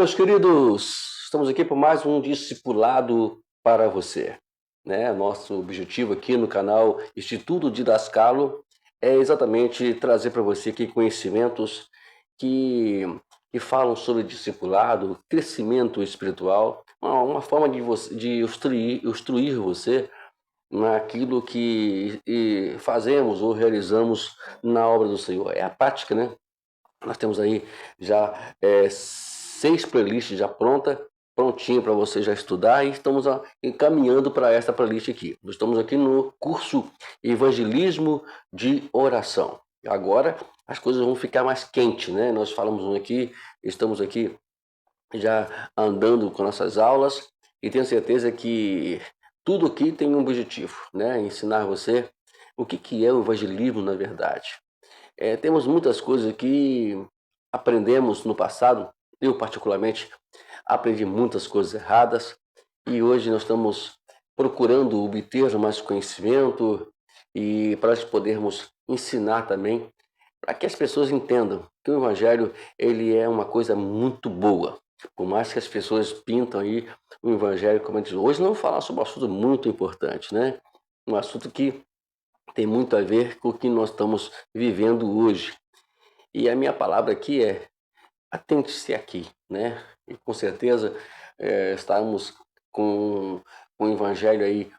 Meus queridos, estamos aqui para mais um discipulado para você, né? Nosso objetivo aqui no canal Instituto Didascalo é exatamente trazer para você aqui conhecimentos que falam sobre discipulado, crescimento espiritual, uma forma de instruir você naquilo que fazemos ou realizamos na obra do Senhor. É a prática, né? Nós temos aí já 6 playlists já prontinha para você já estudar, e estamos encaminhando para esta playlist aqui. Nós estamos aqui no curso Evangelismo de Oração. Agora as coisas vão ficar mais quentes, né? Nós falamos aqui, estamos aqui já andando com nossas aulas e tenho certeza que tudo aqui tem um objetivo, né? Ensinar você o que é o evangelismo na verdade. Temos muitas coisas que aprendemos no passado. Eu, particularmente, aprendi muitas coisas erradas e hoje nós estamos procurando obter mais conhecimento e para nós podermos ensinar também, para que as pessoas entendam que o Evangelho ele é uma coisa muito boa. Por mais que as pessoas pintam aí o Evangelho, como eu disse, hoje não vou falar sobre um assunto muito importante, né? Um assunto que tem muito a ver com o que nós estamos vivendo hoje. E a minha palavra aqui é atente-se aqui, né? E com certeza estamos com o Evangelho aí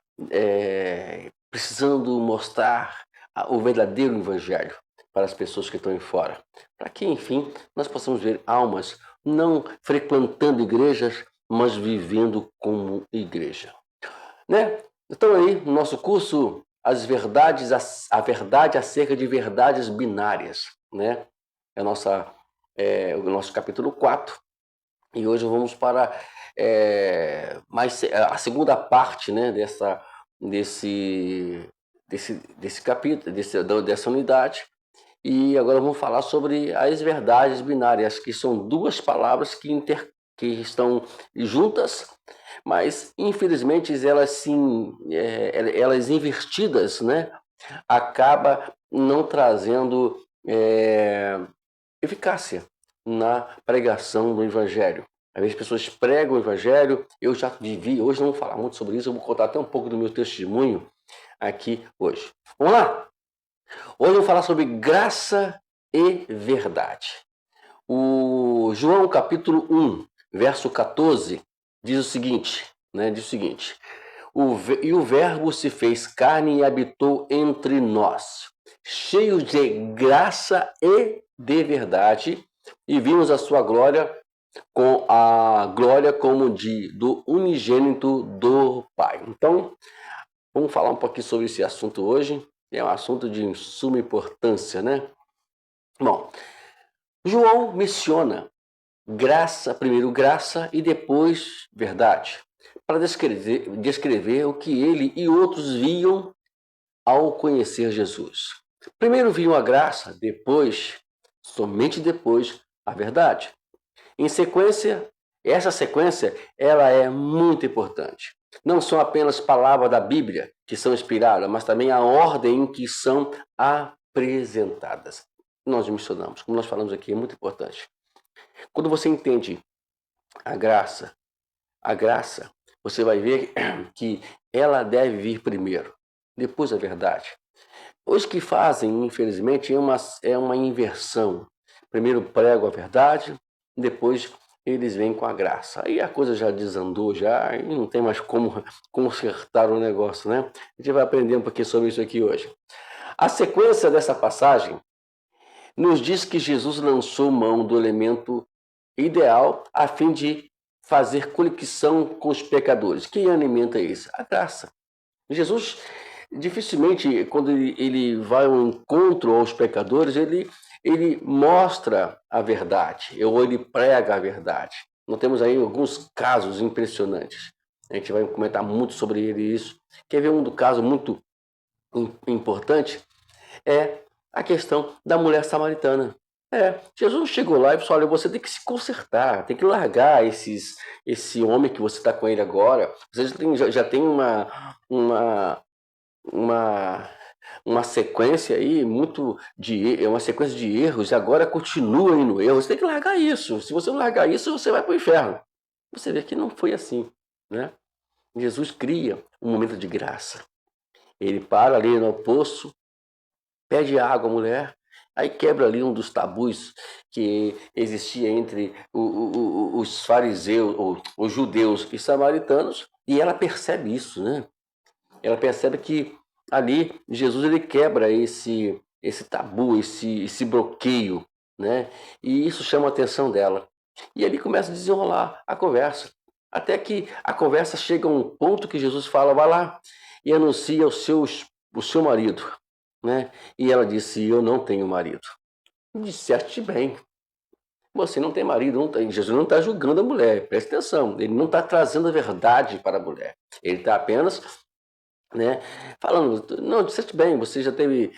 precisando mostrar o verdadeiro Evangelho para as pessoas que estão aí fora. Para que, enfim, nós possamos ver almas não frequentando igrejas, mas vivendo como igreja. Né? Então aí, no nosso curso, a verdade acerca de verdades binárias, né? É o nosso capítulo 4. E hoje vamos para a segunda parte, né, desse capítulo, dessa unidade. E agora vamos falar sobre as verdades binárias, que são duas palavras que estão juntas, mas infelizmente elas invertidas, né, acaba não trazendo eficácia na pregação do Evangelho. Às vezes as pessoas pregam o Evangelho, eu já vivi, hoje não vou falar muito sobre isso, eu vou contar até um pouco do meu testemunho aqui hoje. Vamos lá? Hoje eu vou falar sobre graça e verdade. O João capítulo 1, verso 14, diz o seguinte, né? E o verbo se fez carne e habitou entre nós, cheio de graça e de verdade, e vimos a sua glória, com a glória como do unigênito do Pai. Então, vamos falar um pouquinho sobre esse assunto hoje. É um assunto de suma importância, né? Bom, João menciona primeiro graça e depois verdade, para descrever o que ele e outros viam ao conhecer Jesus. Primeiro viam a graça, somente depois, a verdade. Em sequência, essa sequência ela é muito importante. Não são apenas palavras da Bíblia que são inspiradas, mas também a ordem em que são apresentadas. Nós mencionamos, como nós falamos aqui, é muito importante. Quando você entende a graça, você vai ver que ela deve vir primeiro, depois a verdade. Os que fazem, infelizmente, é uma inversão. Primeiro pregam a verdade, depois eles vêm com a graça. Aí a coisa já desandou, e não tem mais como consertar o negócio, né? A gente vai aprender um pouquinho sobre isso aqui hoje. A sequência dessa passagem nos diz que Jesus lançou mão do elemento ideal a fim de fazer conexão com os pecadores. Quem alimenta isso? A graça. Jesus, dificilmente, quando ele vai ao encontro aos pecadores, ele mostra a verdade, ou ele prega a verdade. Nós temos aí alguns casos impressionantes. A gente vai comentar muito sobre isso. Quer ver um caso muito importante? É a questão da mulher samaritana. Jesus chegou lá e falou, olha, você tem que se consertar, tem que largar esse homem que você está com ele agora. Você já tem uma uma sequência aí uma sequência de erros e agora continua aí no erro. Você tem que largar isso. Se você não largar isso, você vai para o inferno. Você vê que não foi assim, né? Jesus cria um momento de graça. Ele para ali no poço, pede água à mulher, aí quebra ali um dos tabus que existia entre os fariseus, os judeus e samaritanos, e ela percebe isso, né? Ela percebe que ali Jesus ele quebra esse tabu, esse bloqueio, né? E isso chama a atenção dela. E ali começa a desenrolar a conversa, até que a conversa chega a um ponto que Jesus fala: vai lá e anuncia o seu marido, né? E ela disse: eu não tenho marido. Disseste bem. Você não tem marido, não tem. Jesus não está julgando a mulher, presta atenção. Ele não está trazendo a verdade para a mulher. Ele está apenas, né, falando: não, disseste bem, você já teve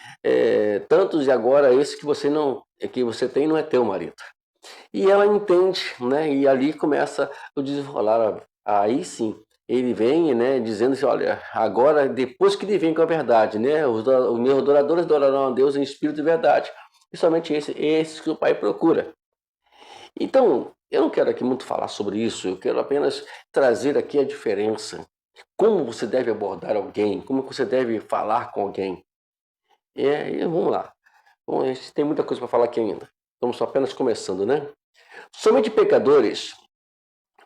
tantos e agora esse que você tem não é teu marido. E ela entende, né? E ali começa o desenrolar. Aí sim, ele vem, né, dizendo assim: olha, agora, depois que ele vem com a verdade, né? Os meus adoradores adorarão a Deus em espírito e verdade. E somente esses que o Pai procura. Então, eu não quero aqui muito falar sobre isso, eu quero apenas trazer aqui a diferença. Como você deve abordar alguém, como você deve falar com alguém. E vamos lá. Bom, a gente tem muita coisa para falar aqui ainda. Estamos só apenas começando, né? Somente pecadores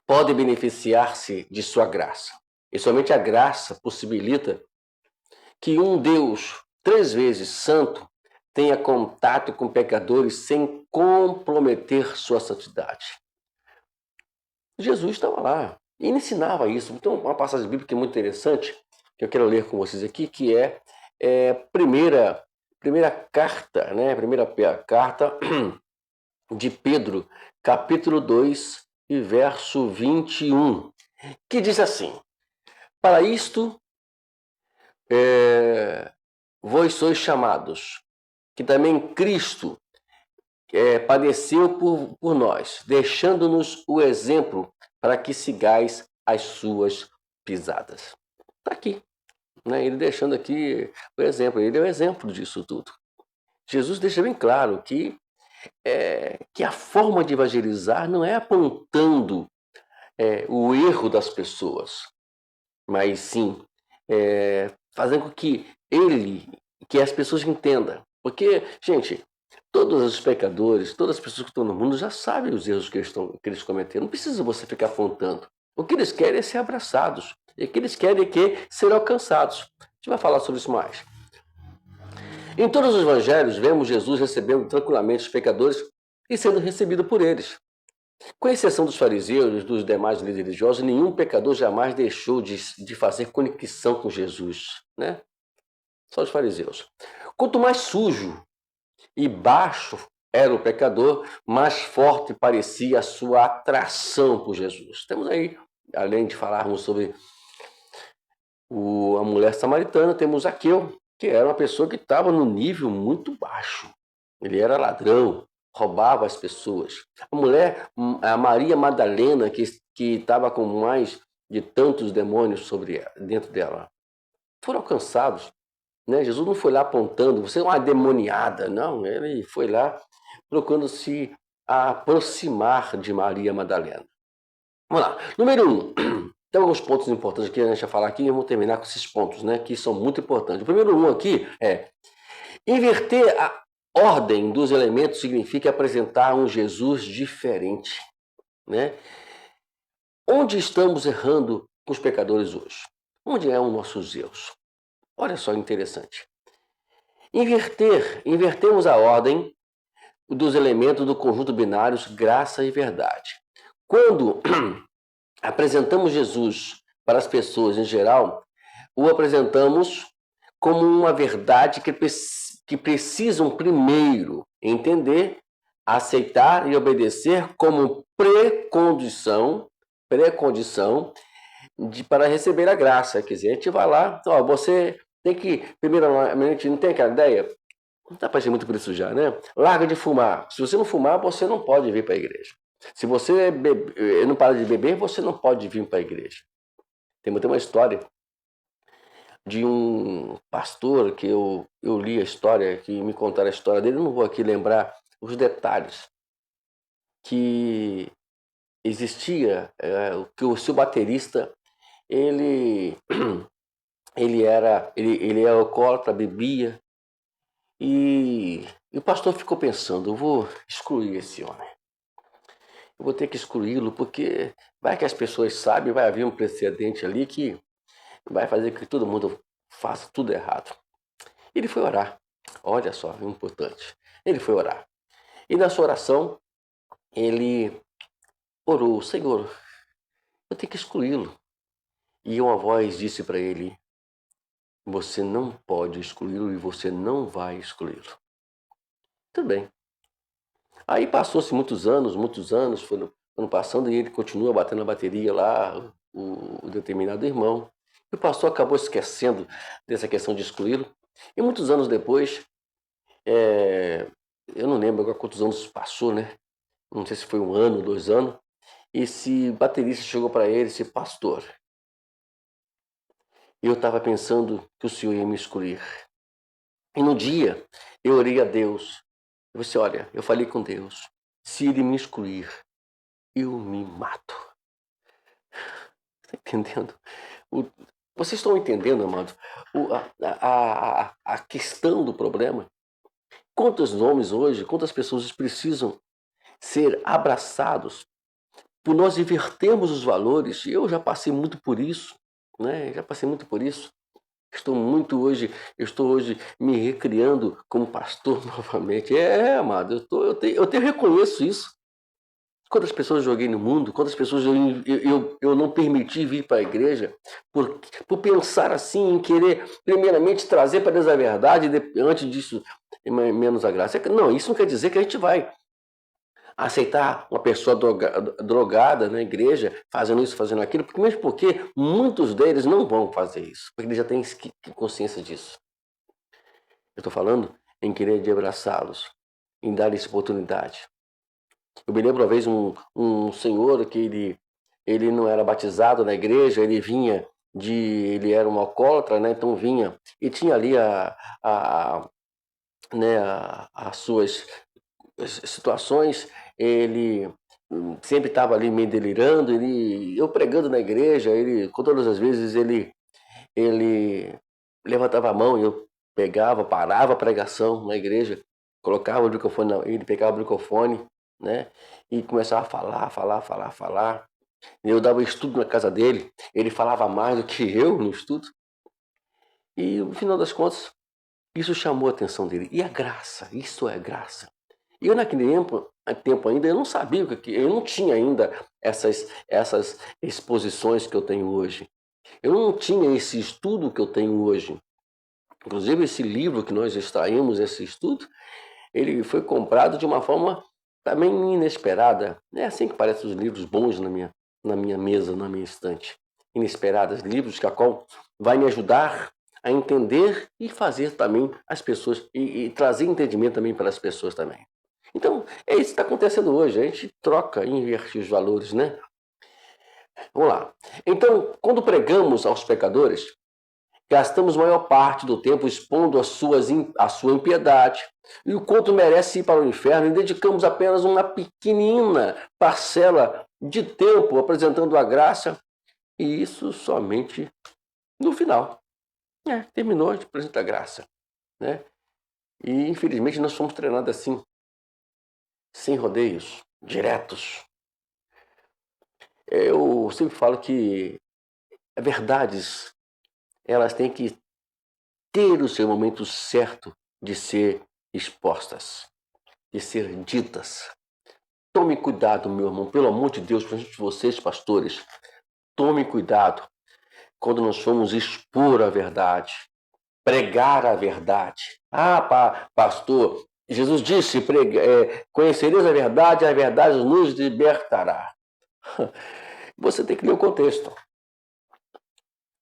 podem beneficiar-se de sua graça. E somente a graça possibilita que um Deus 3 vezes santo tenha contato com pecadores sem comprometer sua santidade. Jesus estava lá e ensinava isso. Então, uma passagem bíblica muito interessante que eu quero ler com vocês aqui, que é primeira carta, né? Primeira carta de Pedro, capítulo 2 e verso 21, que diz assim: para isto vós sois chamados, que também Cristo padeceu por nós, deixando-nos o exemplo para que sigais as suas pisadas. Está aqui, né? Ele deixando aqui o exemplo, ele é o exemplo disso tudo. Jesus deixa bem claro que a forma de evangelizar não é apontando o erro das pessoas, mas sim fazendo com que as pessoas entendam. Porque, gente, todos os pecadores, todas as pessoas que estão no mundo já sabem os erros que eles cometeram. Não precisa você ficar apontando. O que eles querem é ser abraçados. E o que eles querem é ser alcançados. A gente vai falar sobre isso mais. Em todos os evangelhos, vemos Jesus recebendo tranquilamente os pecadores e sendo recebido por eles. Com exceção dos fariseus e dos demais líderes religiosos, nenhum pecador jamais deixou de fazer conexão com Jesus, né? Só os fariseus. Quanto mais sujo e baixo era o pecador, mais forte parecia a sua atração por Jesus. Temos aí, além de falarmos sobre a mulher samaritana, temos Zaqueu, que era uma pessoa que estava no nível muito baixo. Ele era ladrão, roubava as pessoas. A Maria Madalena, que estava com mais de tantos demônios dentro dela, foram alcançados. Né? Jesus não foi lá apontando, você é uma demoniada, não. Ele foi lá procurando se aproximar de Maria Madalena. Vamos lá. Número 1. Tem alguns pontos importantes que a gente vai falar aqui e vamos terminar com esses pontos, né, que são muito importantes. O primeiro aqui é: inverter a ordem dos elementos significa apresentar um Jesus diferente, né? Onde estamos errando com os pecadores hoje? Onde é os nossos erros? Olha só interessante. Invertemos a ordem dos elementos do conjunto binários graça e verdade. Quando apresentamos Jesus para as pessoas em geral, o apresentamos como uma verdade que precisam primeiro entender, aceitar e obedecer como precondição para receber a graça. Quer dizer, a gente vai lá, você tem que, primeiramente, não tem aquela ideia? Não dá para ser muito por isso já, né? Larga de fumar. Se você não fumar, você não pode vir para a igreja. Se você não para de beber, você não pode vir para a igreja. Tem uma história de um pastor que eu li a história, que me contaram a história dele, eu não vou aqui lembrar os detalhes, que existia, que o seu baterista, ele, ele era alcoólatra, bebia, e o pastor ficou pensando, eu vou excluir esse homem. Eu vou ter que excluí-lo, porque vai que as pessoas sabem, vai haver um precedente ali que vai fazer com que todo mundo faça tudo errado. Ele foi orar. Olha só, importante. Ele foi orar. E na sua oração, ele orou, Senhor, eu tenho que excluí-lo. E uma voz disse para ele, você não pode excluí-lo e você não vai excluí-lo. Tudo bem. Aí passou-se muitos anos foram passando e ele continua batendo a bateria lá, o determinado irmão. E o pastor acabou esquecendo dessa questão de excluí-lo. E muitos anos depois, eu não lembro agora quantos anos passou, né? Não sei se foi 1 ano, 2 anos. Esse baterista chegou para ele e disse, pastor, eu estava pensando que o senhor ia me excluir. E no dia, eu orei a Deus. Eu disse, olha, eu falei com Deus, se ele me excluir, eu me mato. Está entendendo? Vocês estão entendendo, amado? A questão do problema? Quantos nomes hoje, quantas pessoas precisam ser abraçados por nós invertermos os valores? Eu já passei muito por isso, né? Já passei muito por isso. Estou hoje me recriando como pastor novamente. Amado, eu reconheço isso. Quantas pessoas eu joguei no mundo, quantas pessoas eu não permiti vir para a igreja por pensar assim, em querer primeiramente trazer para Deus a verdade e antes disso menos a graça. Não, isso não quer dizer que a gente vai aceitar uma pessoa drogada na igreja, fazendo isso, fazendo aquilo, mesmo porque muitos deles não vão fazer isso, porque eles já têm consciência disso. Eu estou falando em querer de abraçá-los, em dar-lhes oportunidade. Eu me lembro uma vez um senhor que ele não era batizado na igreja, ele era um alcoólatra, né? Então vinha e tinha ali as suas situações, ele sempre estava ali meio delirando, eu pregando na igreja, com todas as vezes ele levantava a mão e eu pegava, parava a pregação na igreja, colocava o microfone, ele pegava o microfone, né? E começava a falar. Eu dava estudo na casa dele, ele falava mais do que eu no estudo. E no final das contas, isso chamou a atenção dele. E a graça, isso é graça. E eu naquele tempo ainda, eu não sabia eu não tinha ainda essas exposições que eu tenho hoje. Eu não tinha esse estudo que eu tenho hoje. Inclusive, esse livro que nós extraímos, esse estudo, ele foi comprado de uma forma também inesperada. É assim que parecem os livros bons na minha mesa, na minha estante. Inesperadas, livros que a qual vai me ajudar a entender e fazer também as pessoas, e trazer entendimento também para as pessoas também. Então, é isso que está acontecendo hoje. A gente troca, inverte os valores, né? Vamos lá. Então, quando pregamos aos pecadores, gastamos maior parte do tempo expondo a sua impiedade e o quanto merece ir para o inferno e dedicamos apenas uma pequenina parcela de tempo apresentando a graça, e isso somente no final. Terminou de apresentar a graça, né? E infelizmente nós somos treinados assim, sem rodeios, diretos. Eu sempre falo que verdades, elas têm que ter o seu momento certo de ser expostas, de ser ditas. Tome cuidado, meu irmão, pelo amor de Deus, principalmente vocês, pastores. Tome cuidado quando nós formos expor a verdade, pregar a verdade. Pastor, Jesus disse, conhecereis a verdade nos libertará. Você tem que ler o contexto.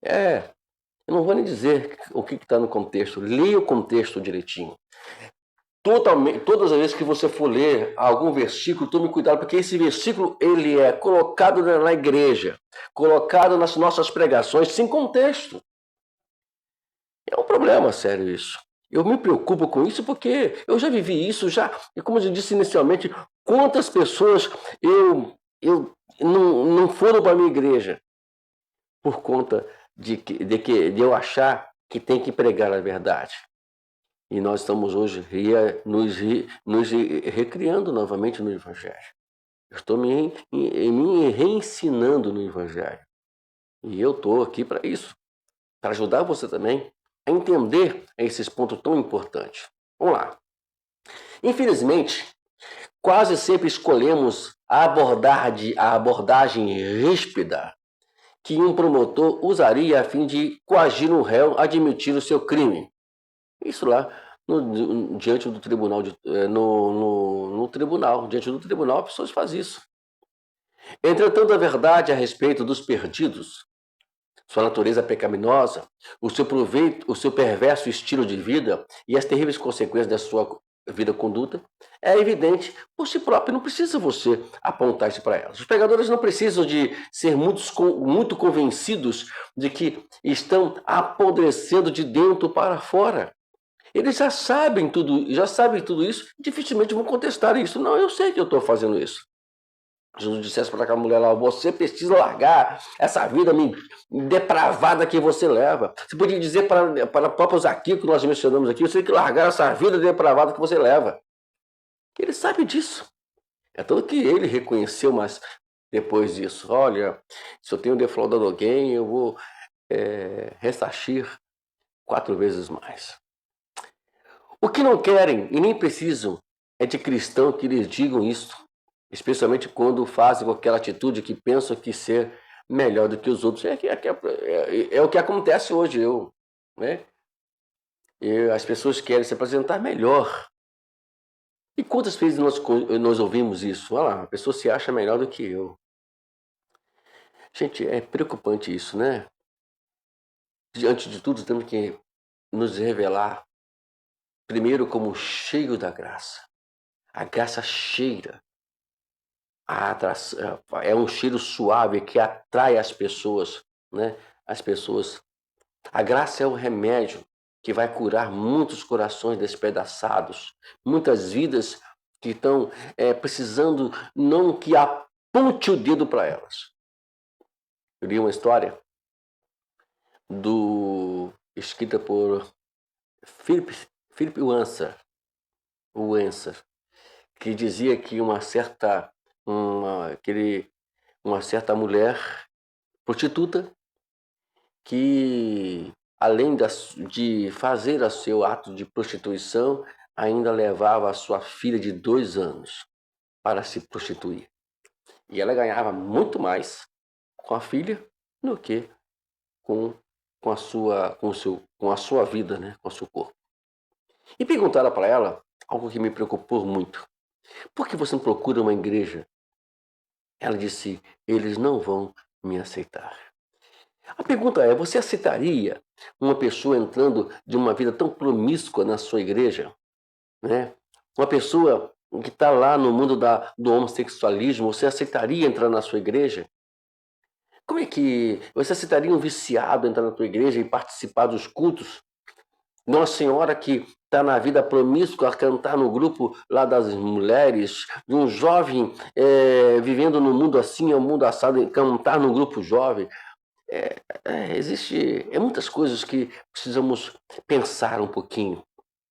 Eu não vou nem dizer o que está no contexto. Leia o contexto direitinho. Todas as vezes que você for ler algum versículo, tome cuidado, porque esse versículo ele é colocado na igreja, colocado nas nossas pregações sem contexto. problema sério isso. Eu me preocupo com isso porque eu já vivi isso, e como eu disse inicialmente, quantas pessoas eu não foram para a minha igreja por conta de eu achar que tem que pregar a verdade. E nós estamos hoje nos recriando novamente no Evangelho. Eu estou me reensinando no Evangelho. E eu estou aqui para isso, para ajudar você também a entender esses pontos tão importantes. Vamos lá. Infelizmente, quase sempre escolhemos a abordagem ríspida que um promotor usaria a fim de coagir um réu a admitir o seu crime. Isso lá diante do tribunal, no tribunal, diante do tribunal, as pessoas fazem isso. Entretanto, a verdade a respeito dos perdidos, sua natureza pecaminosa, o seu perverso estilo de vida e as terríveis consequências da sua vida conduta, é evidente por si próprio, não precisa você apontar isso para elas. Os pregadores não precisam de ser muito convencidos de que estão apodrecendo de dentro para fora. Eles já sabem tudo isso, dificilmente vão contestar isso. Não, eu sei que eu estou fazendo isso. Jesus dissesse para aquela mulher lá, você precisa largar essa vida depravada que você leva. Você podia dizer para o próprio Zaqueu, que nós mencionamos aqui, você tem que largar essa vida depravada que você leva. Ele sabe disso. É tanto que ele reconheceu, mas depois disso, olha, se eu tenho defraudado alguém, eu vou ressarcir 4 vezes mais. O que não querem e nem precisam é de cristão que lhes digam isso, especialmente quando fazem com aquela atitude que pensam que ser melhor do que os outros. É o que acontece hoje, né? E as pessoas querem se apresentar melhor. E quantas vezes nós ouvimos isso? Olha lá, a pessoa se acha melhor do que eu. Gente, é preocupante isso, né? Diante de tudo, temos que nos revelar primeiro como cheio da graça. A graça cheira. É um cheiro suave que atrai as pessoas, né? As pessoas. A graça é o remédio que vai curar muitos corações despedaçados, muitas vidas que estão precisando não que aponte o dedo para elas. Eu li uma história escrita por Philip Wanser, que dizia que uma certa mulher prostituta que, além de fazer o seu ato de prostituição, ainda levava a sua filha de 2 anos para se prostituir. E ela ganhava muito mais com a filha do que com a sua vida, né? Com o seu corpo. E perguntaram para ela algo que me preocupou muito. Por que você não procura uma igreja? Ela disse, eles não vão me aceitar. A pergunta é, você aceitaria uma pessoa entrando de uma vida tão promíscua na sua igreja? Né? Uma pessoa que está lá no mundo do homossexualismo, você aceitaria entrar na sua igreja? Como é que você aceitaria um viciado entrar na tua igreja e participar dos cultos? Nossa Senhora que está na vida promíscua, a cantar no grupo lá das mulheres, de um jovem vivendo no mundo assim, o mundo assado, cantar no grupo jovem. Existe muitas coisas que precisamos pensar um pouquinho,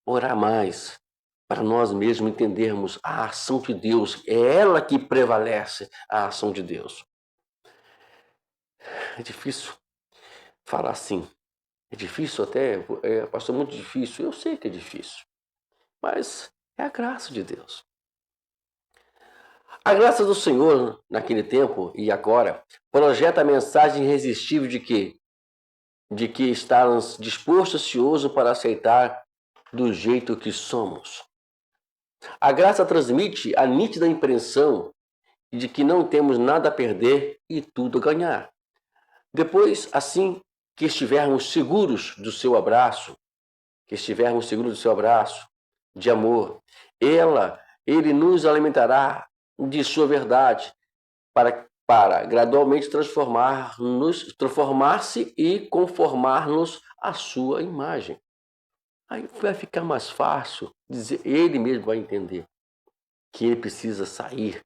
orar mais, para nós mesmos entendermos a ação de Deus. É ela que prevalece, a ação de Deus. É difícil falar assim. É difícil até, pastor, muito difícil. Eu sei que é difícil, mas é a graça de Deus. A graça do Senhor, naquele tempo e agora, projeta a mensagem irresistível de que estamos dispostos, ansiosos para aceitar do jeito que somos. A graça transmite a nítida impressão de que não temos nada a perder e tudo a ganhar. Depois, assim que estivermos seguros do seu abraço, de amor, ele nos alimentará de sua verdade para gradualmente transformar-se e conformar-nos à sua imagem. Aí vai ficar mais fácil dizer, ele mesmo vai entender que ele precisa sair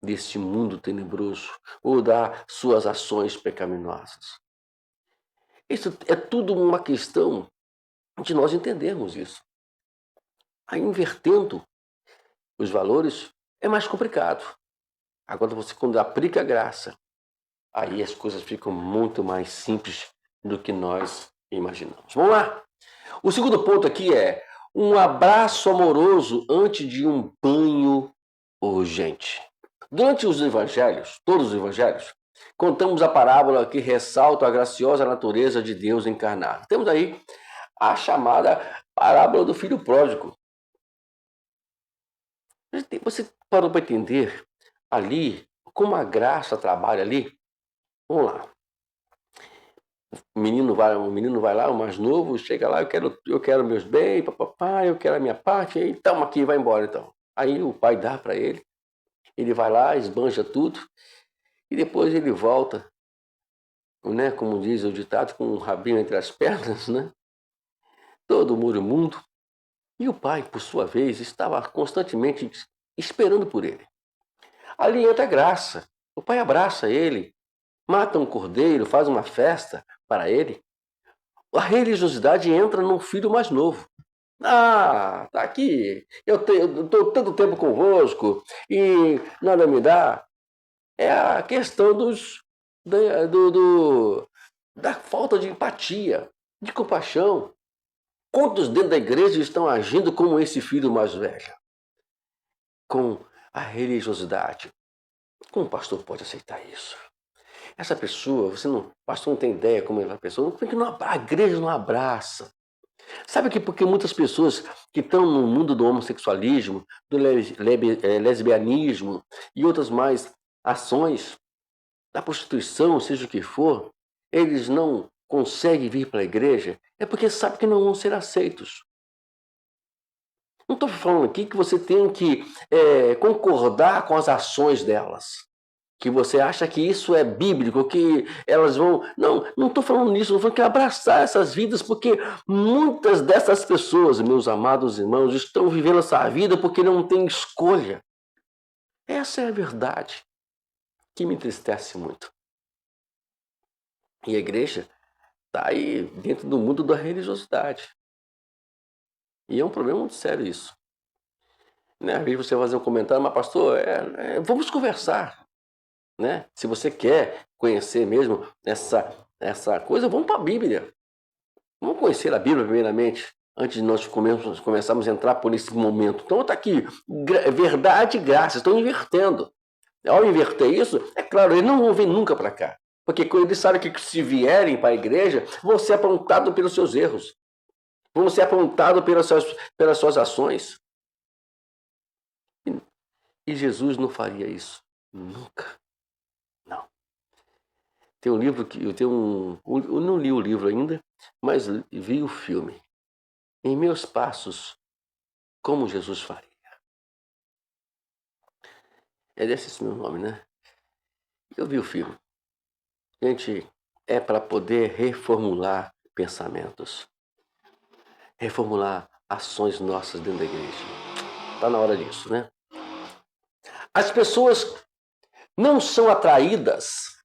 deste mundo tenebroso ou das suas ações pecaminosas. Isso é tudo uma questão de nós entendermos isso. Aí invertendo os valores é mais complicado. Agora você quando aplica a graça, aí as coisas ficam muito mais simples do que nós imaginamos. Vamos lá? O segundo ponto aqui é um abraço amoroso antes de um banho urgente. Durante os evangelhos, todos os evangelhos, contamos a parábola que ressalta a graciosa natureza de Deus encarnado. Temos aí a chamada parábola do filho pródigo. Você parou para entender ali como a graça trabalha ali? Vamos lá. O menino vai lá, o mais novo, chega lá, eu quero meus bens, papai, eu quero a minha parte, aí toma aqui, vai embora então. Aí o pai dá para ele vai lá, esbanja tudo, e depois ele volta, né, como diz o ditado, com um rabinho entre as pernas, né? Todo moribundo. E o pai, por sua vez, estava constantemente esperando por ele. Ali entra a graça. O pai abraça ele, mata um cordeiro, faz uma festa para ele. A religiosidade entra no filho mais novo. Ah, tá aqui, eu estou tanto tempo convosco e nada me dá. É a questão da falta de empatia, de compaixão. Quantos dentro da igreja estão agindo como esse filho mais velho? Com a religiosidade. Como o pastor pode aceitar isso? Essa pessoa, o pastor não tem ideia como é essa pessoa, porque a igreja não abraça. Sabe que porque muitas pessoas que estão no mundo do homossexualismo, do lesbianismo e outras mais ações, da prostituição, seja o que for, eles não conseguem vir para a igreja, é porque sabem que não vão ser aceitos. Não estou falando aqui que você tem que concordar com as ações delas. Que você acha que isso é bíblico, que elas vão... Não estou falando nisso, eu falando que abraçar essas vidas, porque muitas dessas pessoas, meus amados irmãos, estão vivendo essa vida porque não têm escolha. Essa é a verdade que me entristece muito. E a igreja está aí dentro do mundo da religiosidade. E é um problema muito sério isso. Né? Às vezes você vai fazer um comentário, mas pastor, vamos conversar. Né? Se você quer conhecer mesmo essa coisa, vamos para a Bíblia. Vamos conhecer a Bíblia primeiramente, antes de nós começarmos a entrar por esse momento. Então está aqui, verdade e graça, estão invertendo. Ao inverter isso, é claro, eles não vão vir nunca para cá. Porque eles sabem que se vierem para a igreja, vão ser apontados pelos seus erros. Vão ser apontados pelas suas ações. E Jesus não faria isso. Nunca. Não. Tem um livro que eu não li o livro ainda, mas vi o filme. Em Meus Passos, como Jesus faria. É esse meu nome, né? Eu vi o filme. Gente, é para poder reformular pensamentos. Reformular ações nossas dentro da igreja. Está na hora disso, né? As pessoas não são atraídas,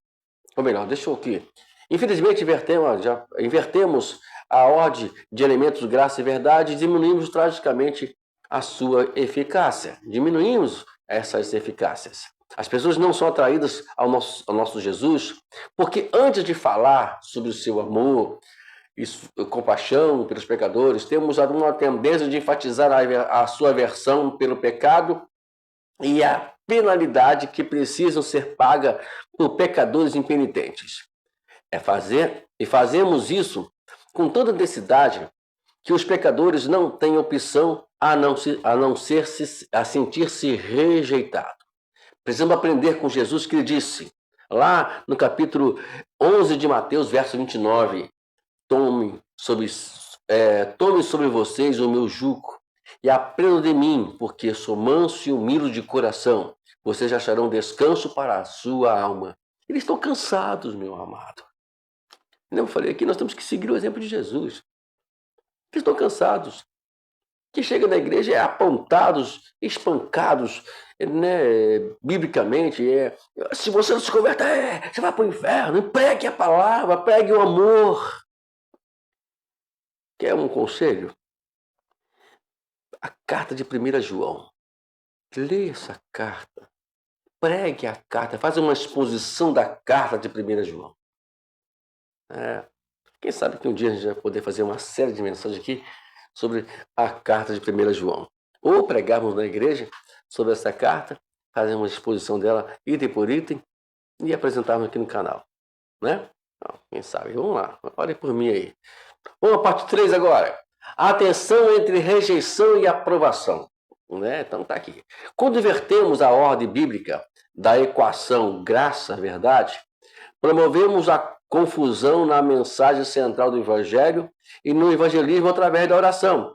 ou melhor, deixa eu aqui. Infelizmente, invertemos a ordem de elementos graça e verdade e diminuímos tragicamente a sua eficácia. Diminuímos essas eficácias. As pessoas não são atraídas ao nosso Jesus porque antes de falar sobre o seu amor e compaixão pelos pecadores, temos uma tendência de enfatizar a sua aversão pelo pecado e a penalidade que precisam ser paga por pecadores impenitentes. Fazemos isso com tanta intensidade que os pecadores não têm opção a sentir-se rejeitado. Precisamos aprender com Jesus que ele disse, lá no capítulo 11 de Mateus, verso 29, tome sobre vocês o meu jugo e aprendam de mim, porque sou manso e humilde de coração. Vocês acharão descanso para a sua alma. Eles estão cansados, meu amado. Eu falei aqui, nós temos que seguir o exemplo de Jesus. que estão cansados, que chegam na igreja apontados, espancados, né, biblicamente. Se você não se converter, você vai para o inferno. Pregue a palavra, pregue o amor. Quer um conselho? A carta de 1 João. Leia essa carta. Pregue a carta. Faça uma exposição da carta de 1 João. Quem sabe que um dia a gente vai poder fazer uma série de mensagens aqui sobre a carta de 1 João. Ou pregarmos na igreja sobre essa carta, fazer uma exposição dela item por item e apresentarmos aqui no canal. Né? Então, quem sabe? Vamos lá. Olhem por mim aí. Vamos à parte 3 agora. A tensão entre rejeição e aprovação. Né? Então tá aqui. Quando invertemos a ordem bíblica da equação graça-verdade, promovemos a confusão na mensagem central do Evangelho e no evangelismo através da oração,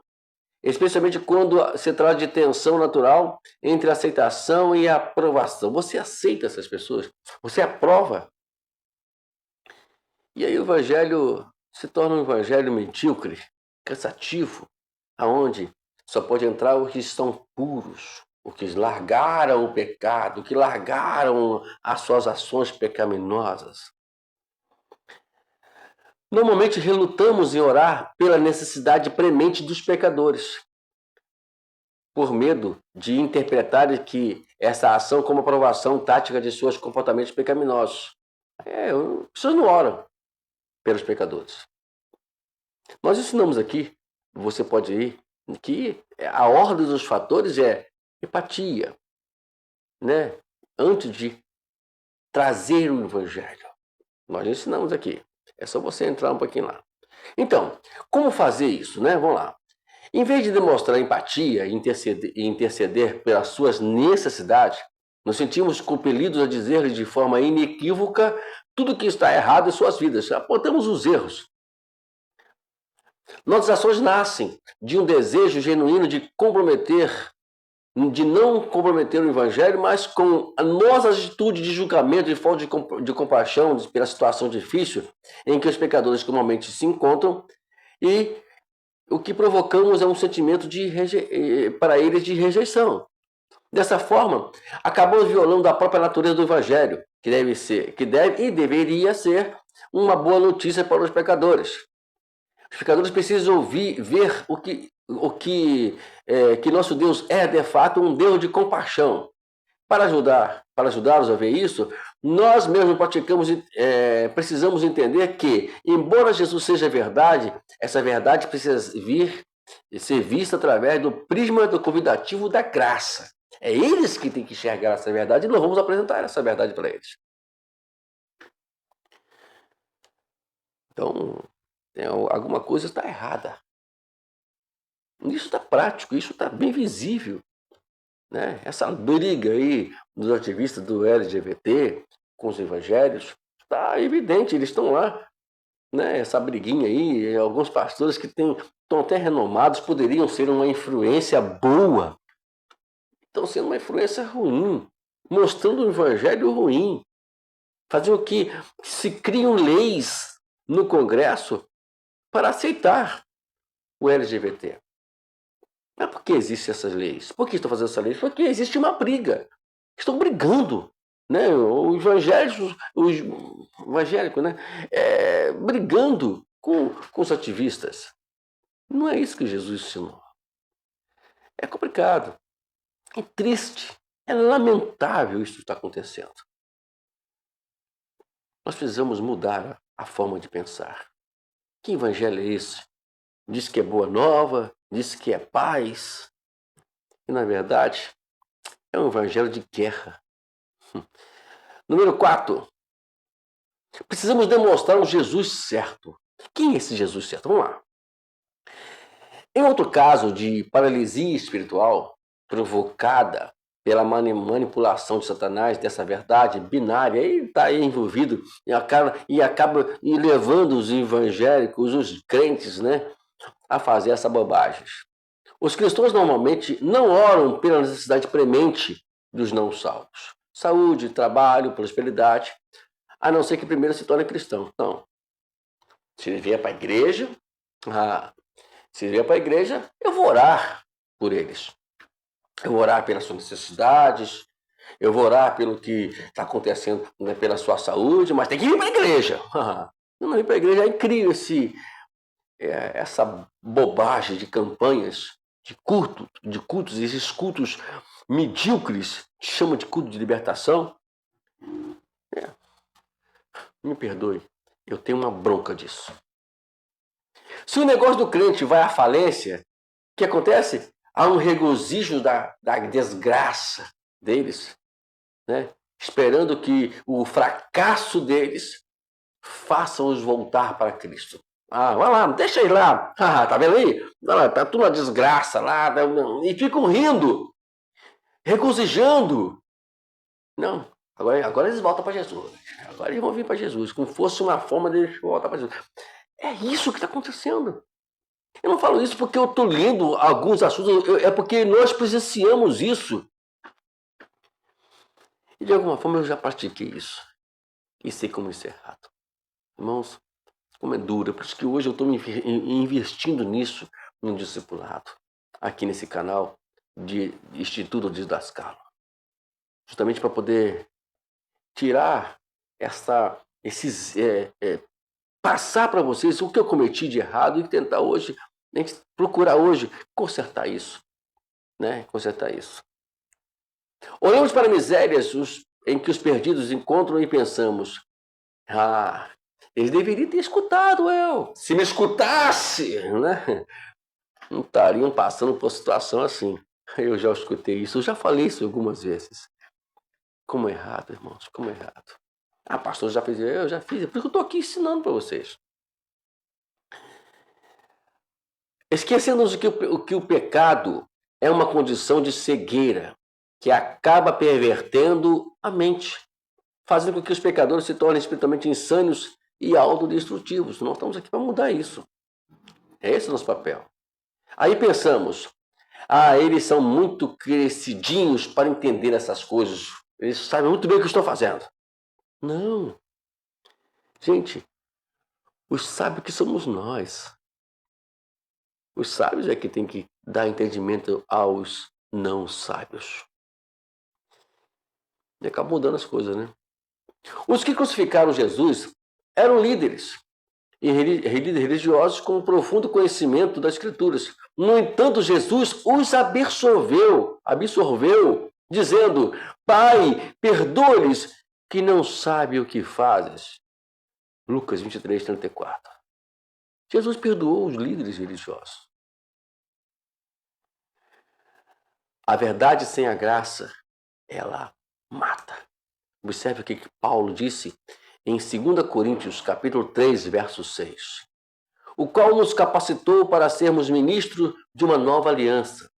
especialmente quando se trata de tensão natural entre aceitação e aprovação. Você aceita essas pessoas? Você aprova? E aí o Evangelho se torna um Evangelho medíocre, cansativo, aonde só pode entrar os que estão puros, os que largaram o pecado, que largaram as suas ações pecaminosas. Normalmente relutamos em orar pela necessidade premente dos pecadores, por medo de interpretar que essa ação como aprovação tática de seus comportamentos pecaminosos. As pessoas não oram pelos pecadores. Nós ensinamos aqui, você pode ir, que a ordem dos fatores é empatia, né? Antes de trazer o Evangelho. Nós ensinamos aqui. É só você entrar um pouquinho lá. Então, como fazer isso, né? Vamos lá. Em vez de demonstrar empatia e interceder pelas suas necessidades, nos sentimos compelidos a dizer-lhes de forma inequívoca tudo que está errado em suas vidas. Apontamos os erros. Nossas ações nascem de um desejo genuíno de não comprometer o Evangelho, mas com a nossa atitude de julgamento e falta de compaixão pela situação difícil em que os pecadores comumente se encontram, e o que provocamos é um sentimento para eles de rejeição. Dessa forma, acabamos violando a própria natureza do Evangelho, que deve e deveria ser uma boa notícia para os pecadores. Os pecadores precisam ver que nosso Deus é, de fato, um Deus de compaixão. Para ajudá-los a ver isso, nós mesmos precisamos entender que, embora Jesus seja verdade, essa verdade precisa ser vista através do prisma do convidativo da graça. É eles que têm que enxergar essa verdade e nós vamos apresentar essa verdade para eles. Então, alguma coisa está errada. Isso está prático, isso está bem visível. Né? Essa briga aí dos ativistas do LGBT com os evangélicos está evidente, eles estão lá. Né? Essa briguinha aí, alguns pastores que estão até renomados poderiam ser uma influência boa. Estão sendo uma influência ruim, mostrando o evangelho ruim. Fazendo que se criam leis no Congresso para aceitar o LGBT. Mas por que existem essas leis? Por que estão fazendo essas leis? Porque existe uma briga. Estão brigando. Né? Os evangélicos, né? Brigando com os ativistas. Não é isso que Jesus ensinou. É complicado. É triste. É lamentável isso que está acontecendo. Nós precisamos mudar a forma de pensar. Que evangelho é esse? Diz que é boa nova, diz que é paz. E, na verdade, é um evangelho de guerra. Número 4. Precisamos demonstrar um Jesus certo. Quem é esse Jesus certo? Vamos lá. Em outro caso de paralisia espiritual provocada pela manipulação de Satanás dessa verdade binária, ele está aí envolvido e acaba levando os evangélicos, os crentes, né, a fazer essa bobagem. Os cristãos normalmente não oram pela necessidade premente dos não salvos. Saúde, trabalho, prosperidade, a não ser que primeiro se torne cristão. Então, se ele vier para a igreja, Se vier para a igreja, eu vou orar por eles. Eu vou orar pelas suas necessidades, eu vou orar pelo que está acontecendo, né, pela sua saúde, mas tem que vir para a igreja. Não ir para a igreja é incrível essa bobagem de campanhas, de cultos, esses cultos medíocres, que chamam de culto de libertação. Me perdoe, eu tenho uma bronca disso. Se o negócio do crente vai à falência, o que acontece? Há um regozijo da desgraça deles, né? Esperando que o fracasso deles faça-os voltar para Cristo. Vai lá, deixa ele lá. Tá vendo aí? Tá tudo uma desgraça lá. E ficam rindo, regozijando. Não, agora eles voltam para Jesus. Agora eles vão vir para Jesus, como fosse uma forma de voltar para Jesus. É isso que está acontecendo. Eu não falo isso porque eu estou lendo alguns assuntos, é porque nós presenciamos isso. E de alguma forma eu já pratiquei isso. E sei como isso é errado. Irmãos, como é duro. Por isso que hoje eu estou investindo nisso, no discipulado. Aqui nesse canal de Instituto Didascalo. Justamente para poder tirar passar para vocês o que eu cometi de errado e tentar hoje, procurar hoje consertar isso. Né? Consertar isso. Olhamos para misérias em que os perdidos encontram e pensamos: eles deveriam ter escutado eu. Se me escutasse, né? Não estariam passando por situação assim. Eu já escutei isso, eu já falei isso algumas vezes. Como é errado, irmãos, como é errado. Pastor, já fez, eu já fiz, por isso que eu estou aqui ensinando para vocês. Esquecendo-nos que o pecado é uma condição de cegueira que acaba pervertendo a mente, fazendo com que os pecadores se tornem espiritualmente insanos e autodestrutivos. Nós estamos aqui para mudar isso. É esse o nosso papel. Aí pensamos, eles são muito crescidinhos para entender essas coisas. Eles sabem muito bem o que estão fazendo. Não. Gente, os sábios que somos nós. Os sábios é que tem que dar entendimento aos não sábios. E acaba mudando as coisas, né? Os que crucificaram Jesus eram líderes e religiosos com um profundo conhecimento das Escrituras. No entanto, Jesus os absorveu, dizendo: Pai, perdoa-lhes que não sabem o que fazes. Lucas 23, 34. Jesus perdoou os líderes religiosos. A verdade sem a graça, ela mata. Observe o que Paulo disse em 2 Coríntios, capítulo 3, verso 6. O qual nos capacitou para sermos ministros de uma nova aliança,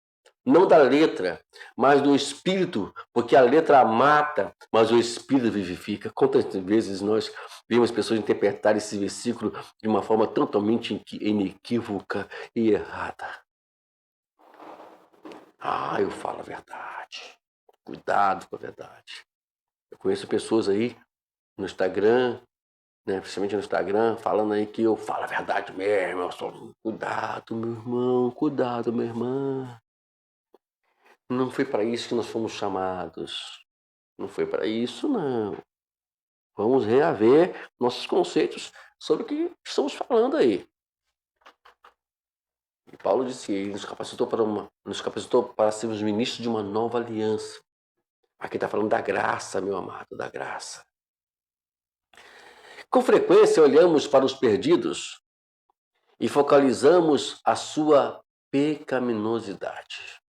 não da letra, mas do Espírito, porque a letra mata, mas o Espírito vivifica. Quantas vezes nós vimos pessoas interpretar esse versículo de uma forma totalmente inequívoca e errada? Eu falo a verdade. Cuidado com a verdade. Eu conheço pessoas aí no Instagram, né, principalmente no Instagram, falando aí que eu falo a verdade mesmo. Cuidado, meu irmão, cuidado, minha irmã. Não foi para isso que nós fomos chamados. Não foi para isso, não. Vamos reaver nossos conceitos sobre o que estamos falando aí. E Paulo disse que ele nos capacitou para sermos ministros de uma nova aliança. Aqui está falando da graça, meu amado, da graça. Com frequência olhamos para os perdidos e focalizamos a sua pecaminosidade.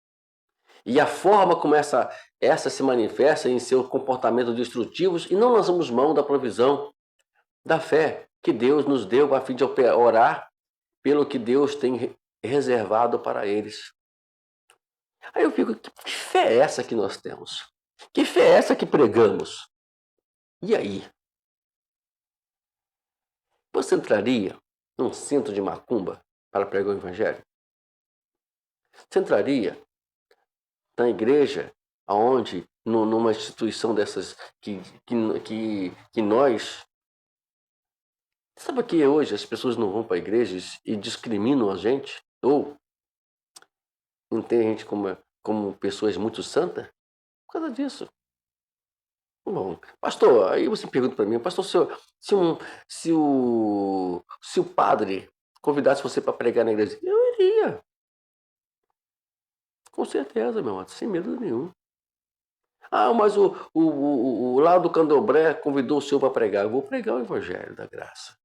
E a forma como essa se manifesta em seus comportamentos destrutivos e não lançamos mão da provisão da fé que Deus nos deu a fim de orar pelo que Deus tem reservado para eles. Aí eu fico, que fé é essa que nós temos? Que fé é essa que pregamos? E aí? Você entraria num centro de macumba para pregar o evangelho? Você entraria na igreja, aonde, numa instituição dessas que nós... Sabe que hoje as pessoas não vão para igrejas e discriminam a gente? Ou não tem gente como pessoas muito santas por causa disso. Bom, pastor, aí você pergunta para mim, pastor, se o padre convidasse você para pregar na igreja, eu iria. Com certeza, meu amado, sem medo nenhum. Ah, mas lá do Candomblé convidou o senhor para pregar. Eu vou pregar o Evangelho da Graça.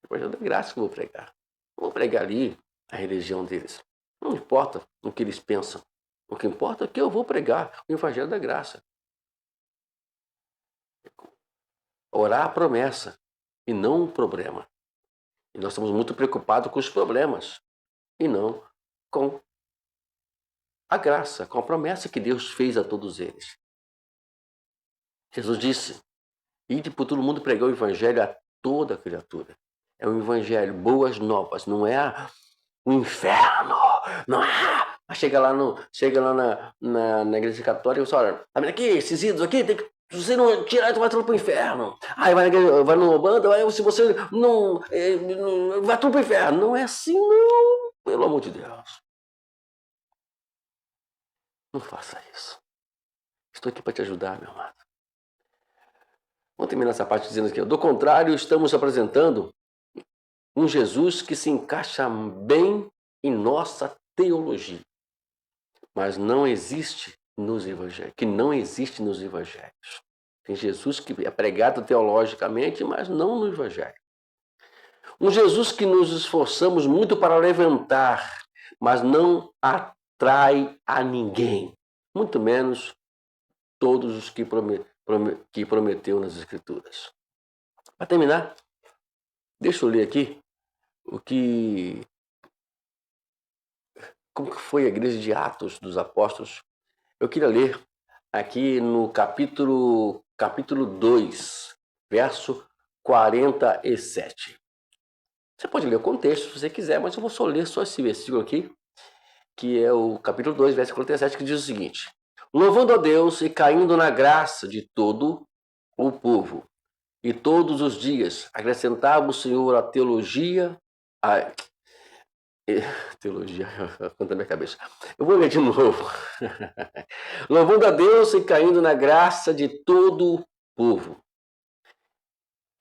O Evangelho da Graça que eu vou pregar. Não vou pregar ali a religião deles. Não importa o que eles pensam. O que importa é que eu vou pregar o Evangelho da Graça. Orar a promessa e não o problema. E nós estamos muito preocupados com os problemas e não com a graça, com a promessa que Deus fez a todos eles. Jesus disse: ide por todo mundo pregar o Evangelho a toda criatura. É um Evangelho, boas novas, não é o inferno, não é. Chega lá na igreja católica e fala: olha, tá vendo aqui, esses ídolos aqui, tem que, se você não tirar, tu vai tudo pro inferno. Aí vai numa banda, aí se você não, vai tudo pro inferno. Não é assim, não, pelo amor de Deus. Não faça isso. Estou aqui para te ajudar, meu amado. Vamos terminar essa parte dizendo aqui: do contrário, estamos apresentando um Jesus que se encaixa bem em nossa teologia, mas não existe nos evangelhos, que não existe nos evangelhos. Tem Jesus que é pregado teologicamente, mas não no evangelho. Um Jesus que nos esforçamos muito para levantar, mas não atrai a ninguém, muito menos todos os que prometeu nas Escrituras. Para terminar, deixa eu ler aqui como que foi a igreja de Atos dos Apóstolos. Eu queria ler aqui no capítulo 2, verso 47. Você pode ler o contexto se você quiser, mas eu vou só ler só esse versículo aqui, que é o capítulo 2, verso 47, que diz o seguinte: louvando a Deus e caindo na graça de todo o povo, e todos os dias acrescentava o Senhor a teologia, teologia, conta minha cabeça. Eu vou ler de novo. Louvando a Deus e caindo na graça de todo o povo.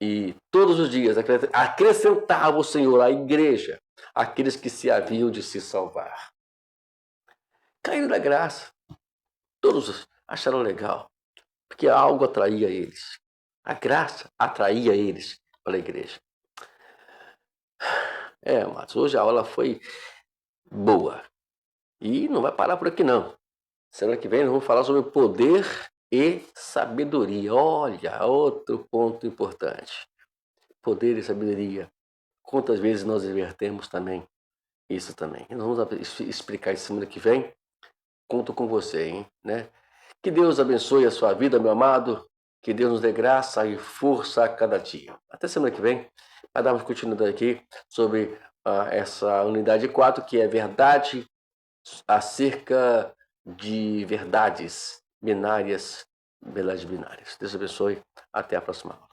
E todos os dias acrescentava o Senhor à igreja aqueles que se haviam de se salvar. Caindo na graça. Todos acharam legal, porque algo atraía eles. A graça atraía eles para a igreja. Mas hoje a aula foi boa. E não vai parar por aqui, não. Semana que vem nós vamos falar sobre poder e sabedoria. Olha, outro ponto importante. Poder e sabedoria. Quantas vezes nós invertemos também isso também. Nós vamos explicar isso semana que vem. Conto com você, hein? Né? Que Deus abençoe a sua vida, meu amado. Que Deus nos dê graça e força a cada dia. Até semana que vem. Vai dar uma continuidade aqui sobre essa unidade 4, que é verdade acerca de verdades binárias. Deus abençoe. Até a próxima aula.